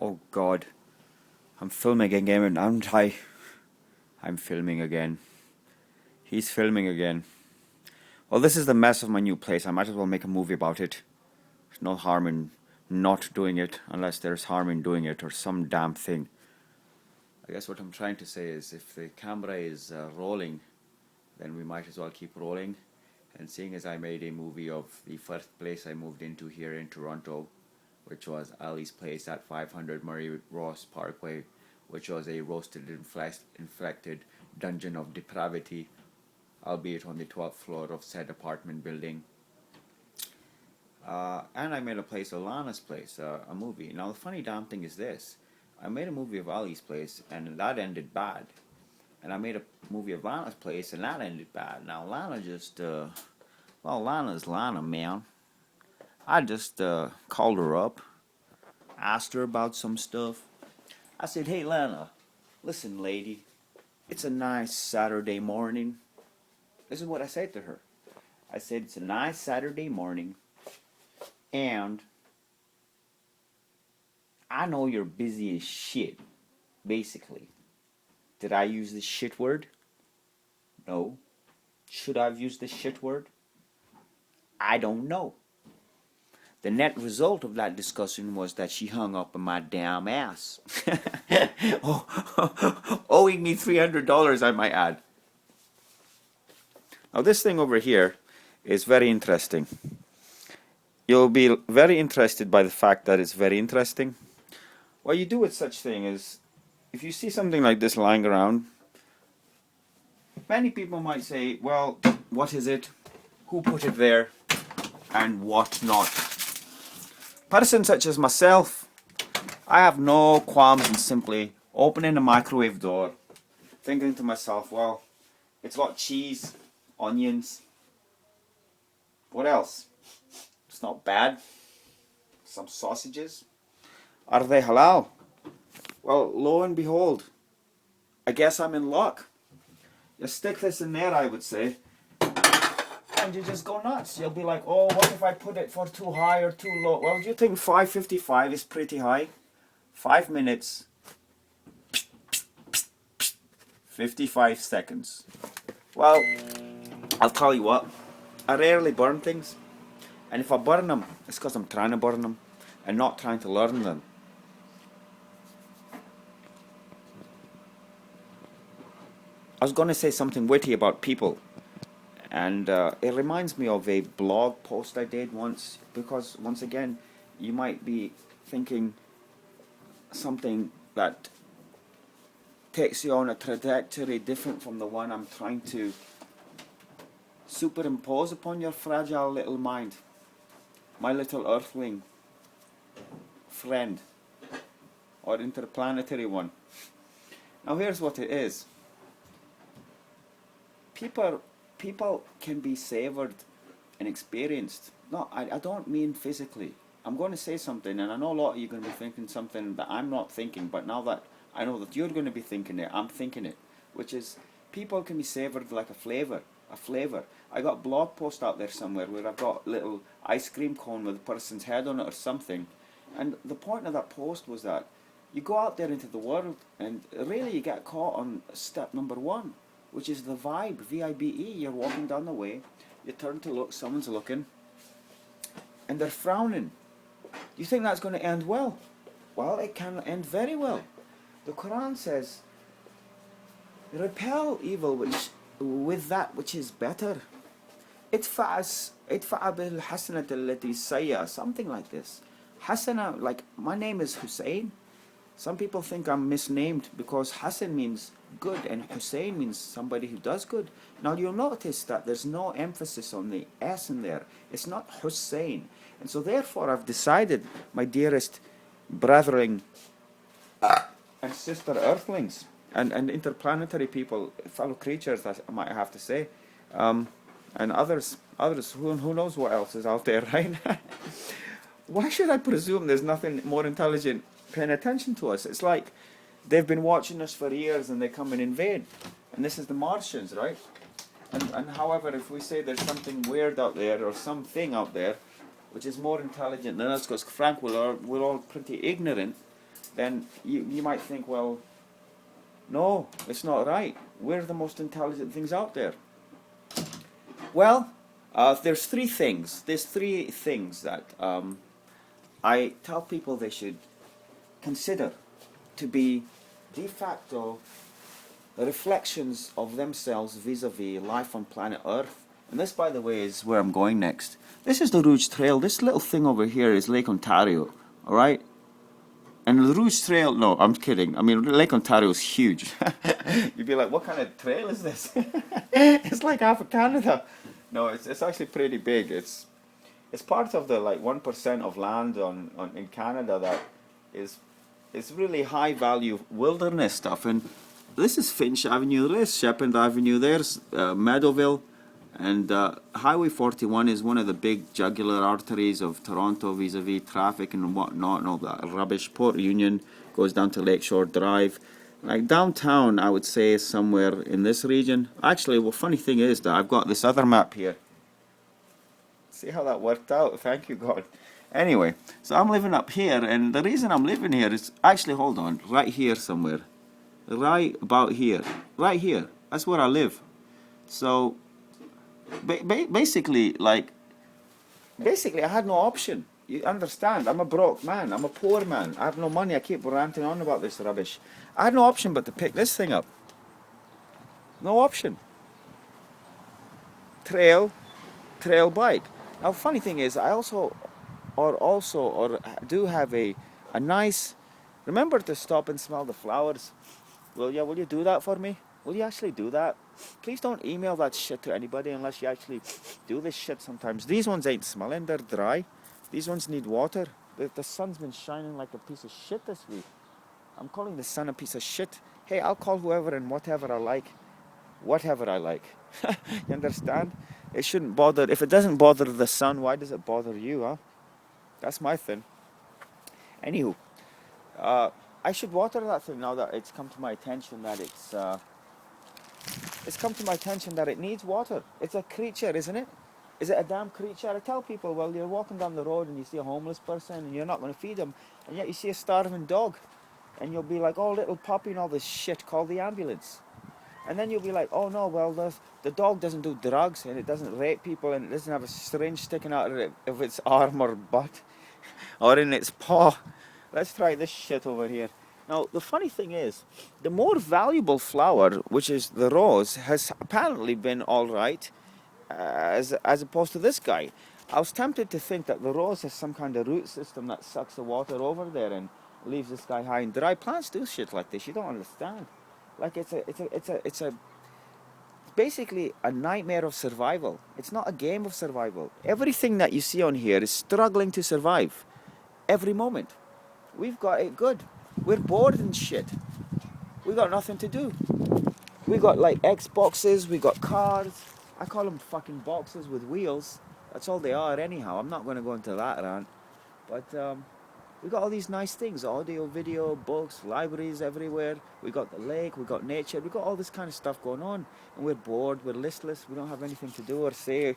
Oh God, I'm filming again, aren't I? I'm filming again. He's filming again. Well, this is the mess of my new place. I might as well make a movie about it. There's no harm in not doing it, unless there's harm in doing it, or some damn thing. I guess what I'm trying to say is, if the camera is rolling, then we might as well keep rolling. And seeing as I made a movie of the first place I moved into here in Toronto, which was Ali's place at 500 Murray Ross Parkway, which was a roasted, inflected dungeon of depravity, albeit on the 12th floor of said apartment building. And I made a place, Alana's place, a movie. Now the funny damn thing is this: I made a movie of Ali's place, and that ended bad. And I made a movie of Lana's place, and that ended bad. Now Lana just, well, Lana's Lana, man. I just called her up, asked her about some stuff. I said, "Hey Lana, listen lady, it's a nice Saturday morning." This is what I said to her. I said, "It's a nice Saturday morning, and I know you're busy as shit, basically." Did I use the shit word? No. Should I have used the shit word? I don't know. The net result of that discussion was that she hung up on my damn ass. Owing me $300, I might add. Now this thing over here is very interesting. You'll be very interested by the fact that it's very interesting. What you do with such thing is, if you see something like this lying around, many people might say, well, what is it? Who put it there? And what not? Person such as myself, I have no qualms in simply opening the microwave door, thinking to myself, well, it's got cheese, onions. What else? It's not bad. Some sausages. Are they halal? Well, lo and behold, I guess I'm in luck. You stick this in there, I would say, and you just go nuts. You'll be like, oh, what if I put it for too high or too low? Well, do you think 555 is pretty high? 5 minutes, 55 seconds. Well, I'll tell you what, I rarely burn things. And if I burn them, it's because I'm trying to burn them and not trying to learn them. I was going to say something witty about people, and it reminds me of a blog post I did once, because once again, you might be thinking something that takes you on a trajectory different from the one I'm trying to superimpose upon your fragile little mind, my little earthling friend, or interplanetary one. Now here's what it is. People can be savored and experienced. No, I don't mean physically. I'm going to say something, and I know a lot of you are going to be thinking something that I'm not thinking, but now that I know that you're going to be thinking it, I'm thinking it, which is, people can be savored like a flavor. I got a blog post out there somewhere where I've got a little ice cream cone with a person's head on it or something, and the point of that post was that you go out there into the world, and really you get caught on step number one, which is the vibe, V-I-B-E. You're walking down the way, you turn to look, someone's looking, and they're frowning. You think that's going to end well? Well, it can end very well. The Quran says, repel evil with that which is better. Idfa' bil hasanat allati sayya, something like this. Hasana, like my name is Hussein. Some people think I'm misnamed because Hassan means good and Hussein means somebody who does good. Now you'll notice that there's no emphasis on the S in there. It's not Hussein. And so therefore I've decided, my dearest brethren and sister earthlings and interplanetary people, fellow creatures, I might have to say, and others, who knows what else is out there, right? Why should I presume there's nothing more intelligent paying attention to us? It's like they've been watching us for years and they come and invade. And this is the Martians, right? And however, if we say there's something weird out there or something out there which is more intelligent than us, because Frank, we're all pretty ignorant, then you might think, well, no, it's not right. We're the most intelligent things out there. Well, there's three things. There's three things that I tell people they should consider to be de facto reflections of themselves vis-a-vis life on planet Earth. And this, by the way, is where I'm going next. This is the Rouge Trail. This little thing over here is Lake Ontario, all right? And the Rouge Trail, no, I'm kidding. I mean, Lake Ontario is huge. You'd be like, what kind of trail is this? It's like half of Canada. No, it's actually pretty big. It's part of the like 1% of land in Canada that is really high value wilderness stuff. And this is Finch Avenue, there's Shepherd Avenue, there's Meadowville, and Highway 41 is one of the big jugular arteries of Toronto vis-a-vis traffic and whatnot and all that rubbish. Port Union goes down to Lakeshore Drive. Like downtown, I would say is somewhere in this region. Actually, well, funny thing is that I've got this other map here. See how that worked out? Thank you, God. Anyway, so I'm living up here, and the reason I'm living here is actually, hold on, right here somewhere. Right about here. Right here. That's where I live. So, basically, I had no option. You understand? I'm a broke man. I'm a poor man. I have no money. I keep ranting on about this rubbish. I had no option but to pick this thing up. No option. Trail bike. Now, funny thing is, I do have a nice. Remember to stop and smell the flowers. Will you do that for me? Will you actually do that? Please don't email that shit to anybody unless you actually do this shit sometimes. These ones ain't smelling, they're dry. These ones need water. The sun's been shining like a piece of shit this week. I'm calling the sun a piece of shit. Hey, I'll call whoever and whatever I like. Whatever I like. You understand? It shouldn't bother. If it doesn't bother the sun, why does it bother you, huh? That's my thing. Anywho, I should water that thing now that it's come to my attention that it's come to my attention that it needs water. It's a creature, isn't it? Is it a damn creature? I tell people, well, you're walking down the road and you see a homeless person and you're not going to feed them, and yet you see a starving dog, and you'll be like, oh, little puppy and all this shit, call the ambulance. And then you'll be like, oh no, well, the dog doesn't do drugs and it doesn't rape people and it doesn't have a syringe sticking out of its arm or butt or in its paw. Let's try this shit over here. Now, the funny thing is, the more valuable flower, which is the rose, has apparently been all right as opposed to this guy. I was tempted to think that the rose has some kind of root system that sucks the water over there and leaves this guy high and dry. Plants do shit like this. You don't understand. Like it's basically a nightmare of survival. It's not a game of survival. Everything that you see on here is struggling to survive every moment. We've got it good. We're bored and shit. We got nothing to do. We got like Xboxes, we got cars. I call them fucking boxes with wheels. That's all they are anyhow. I'm not going to go into that rant. But we got all these nice things. Audio, video, books, libraries everywhere. We got the lake, we got nature. We got all this kind of stuff going on. And we're bored, we're listless. We don't have anything to do or say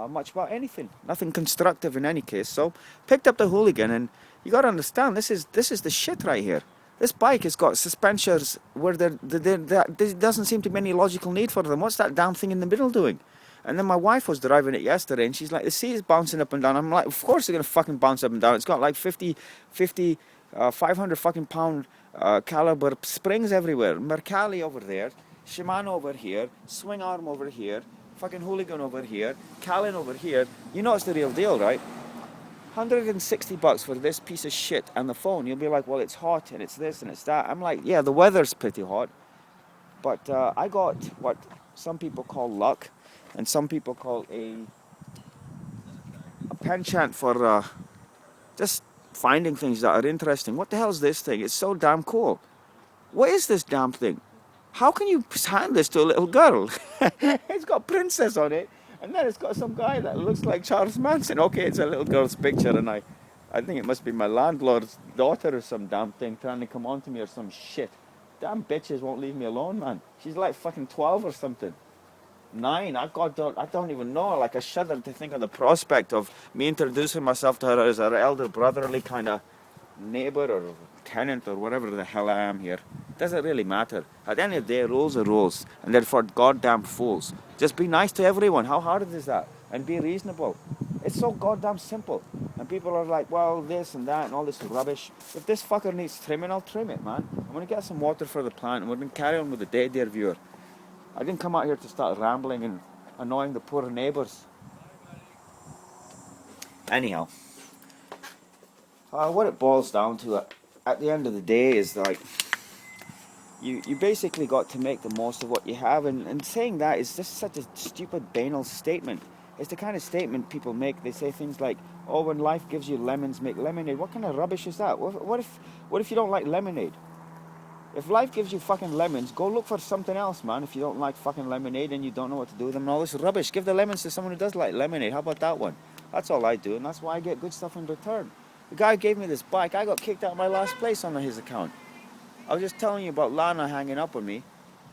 much about anything. Nothing constructive in any case. So picked up the hooligan, and you got to understand, this is the shit right here. This bike has got suspensors where there doesn't seem to be any logical need for them. What's that damn thing in the middle doing? And then my wife was driving it yesterday, and she's like, the seat is bouncing up and down. I'm like, of course they're going to fucking bounce up and down. It's got like 500 fucking pound caliber springs everywhere. Mercalli over there, Shimano over here, swing arm over here, fucking hooligan over here, Callan over here. You know it's the real deal, right? $160 for this piece of shit and the phone. You'll be like, well, it's hot and it's this and it's that. I'm like, yeah, the weather's pretty hot. But I got what some people call luck and some people call a penchant for just finding things that are interesting. What the hell is this thing? It's so damn cool. What is this damn thing? How can you hand this to a little girl? It's got princess on it. And then it's got some guy that looks like Charles Manson. Okay, it's a little girl's picture, and I think it must be my landlord's daughter or some damn thing trying to come on to me or some shit. Damn bitches won't leave me alone, man. She's like fucking 12 or something. 9. I don't even know. Like, I shudder to think of the prospect of me introducing myself to her as her elder brotherly kind of neighbour or tenant or whatever the hell I am here. Doesn't really matter. At the end of the day, rules are rules, and they're for goddamn fools. Just be nice to everyone. How hard is that? And be reasonable. It's so goddamn simple. And people are like, well, this and that and all this rubbish. If this fucker needs trimming, I'll trim it, man. I'm going to get some water for the plant, and we're going to carry on with the day, dear viewer. I didn't come out here to start rambling and annoying the poor neighbours. Anyhow, what it boils down to at the end of the day is like, you basically got to make the most of what you have, and saying that is just such a stupid, banal statement. It's the kind of statement people make. They say things like, oh, when life gives you lemons, make lemonade. What kind of rubbish is that? What if you don't like lemonade? If life gives you fucking lemons, go look for something else, man. If you don't like fucking lemonade and you don't know what to do with them and all this rubbish, give the lemons to someone who does like lemonade. How about that one? That's all I do, and that's why I get good stuff in return. The guy gave me this bike. I got kicked out of my last place on his account. I was just telling you about Lana hanging up on me.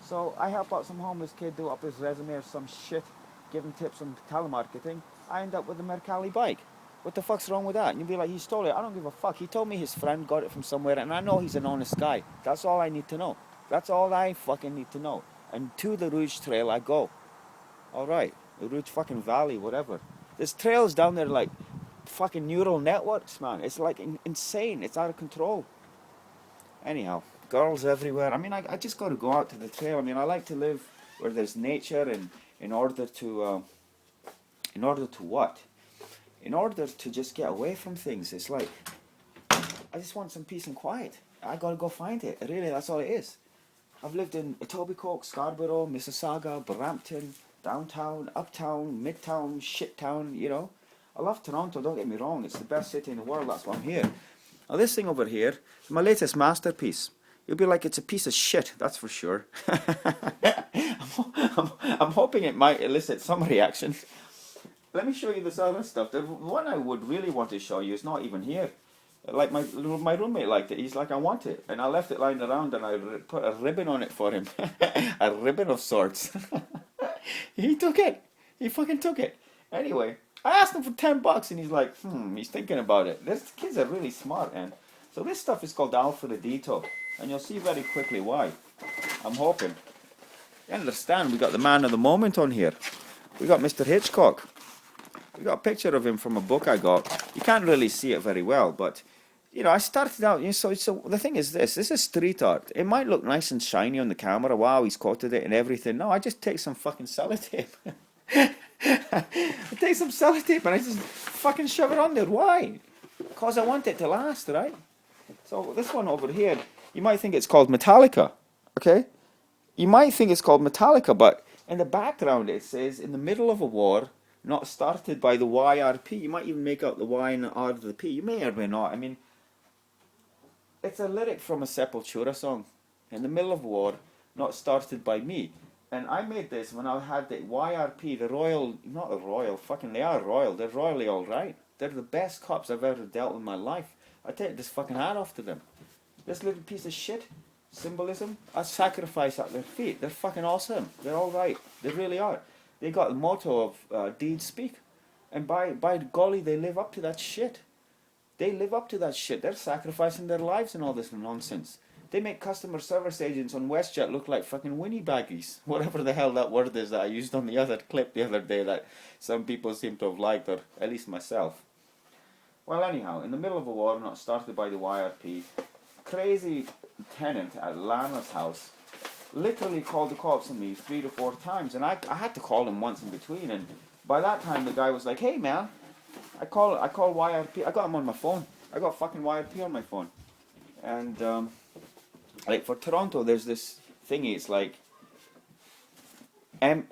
So I help out some homeless kid do up his resume or some shit, give him tips on telemarketing. I end up with a Mercalli bike. What the fuck's wrong with that? And you'll be like, he stole it. I don't give a fuck. He told me his friend got it from somewhere, and I know he's an honest guy. That's all I need to know. That's all I fucking need to know. And to the Rouge Trail I go. Alright, the Rouge fucking Valley, whatever. There's trails down there like fucking neural networks, man. It's like insane. It's out of control. Anyhow, girls everywhere. I mean, I just got to go out to the trail. I mean, I like to live where there's nature, and in order to what? In order to just get away from things. It's like, I just want some peace and quiet. I got to go find it. Really, that's all it is. I've lived in Etobicoke, Scarborough, Mississauga, Brampton, downtown, uptown, midtown, shittown, you know. I love Toronto, don't get me wrong. It's the best city in the world, that's why I'm here. Now this thing over here is my latest masterpiece. You'll be like, it's a piece of shit, that's for sure. I'm hoping it might elicit some reaction. Let me show you this other stuff. The one I would really want to show you is not even here. Like my roommate liked it. He's like, I want it. And I left it lying around, and I put a ribbon on it for him. A ribbon of sorts. He took it. He fucking took it. Anyway, I asked him for $10 and he's like, he's thinking about it. These kids are really smart, man. So this stuff is called Alfredito, and you'll see very quickly why. I'm hoping. You understand, we got the man of the moment on here. We got Mr. Hitchcock. We got a picture of him from a book I got. You can't really see it very well, but you know, I started out, you know, so the thing is this is street art. It might look nice and shiny on the camera. Wow, he's quoted it and everything. No, I just take some fucking sellotape. I take some sellotape and I just fucking shove it on there. Why? Because I want it to last, right? So this one over here, you might think it's called Metallica, okay? You might think it's called Metallica, but in the background it says, in the middle of a war, not started by the YRP. You might even make out the Y and the R to the P. You may or may not. I mean, it's a lyric from a Sepultura song. In the middle of war, not started by me. And I made this when I had the YRP, the Royal, not the Royal, fucking they are royal. They're royally alright. They're the best cops I've ever dealt with in my life. I take this fucking hat off to them. This little piece of shit, symbolism, I sacrifice at their feet. They're fucking awesome. They're alright. They really are. They got the motto of deeds speak. And by golly, they live up to that shit. They live up to that shit. They're sacrificing their lives and all this nonsense. They make customer service agents on WestJet look like fucking Winnie baggies. Whatever the hell that word is that I used on the other clip the other day that some people seem to have liked, or at least myself. Well, anyhow, in the middle of a war not started by the YRP, crazy tenant at Lana's house literally called the cops on me 3 to 4 times, and I had to call him once in between, and by that time the guy was like, hey man, I call YRP, I got him on my phone, I got fucking YRP on my phone, and like for Toronto there's this thingy, it's like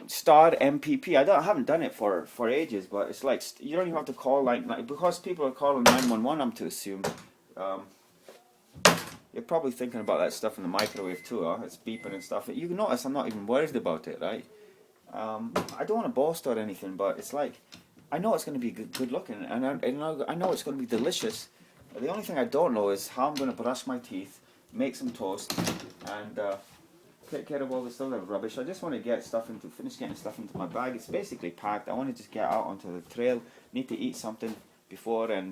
star MPP, I haven't done it for ages, but it's like, you don't even have to call like because people are calling 911, I'm to assume, you're probably thinking about that stuff in the microwave too, huh? It's beeping and stuff. You notice I'm not even worried about it, right? I don't want to boast or anything, but it's like, I know it's going to be good looking, and I know it's going to be delicious. The only thing I don't know is how I'm going to brush my teeth, make some toast, and take care of all this other rubbish. I just want to finish getting stuff into my bag. It's basically packed. I want to just get out onto the trail. Need to eat something before, and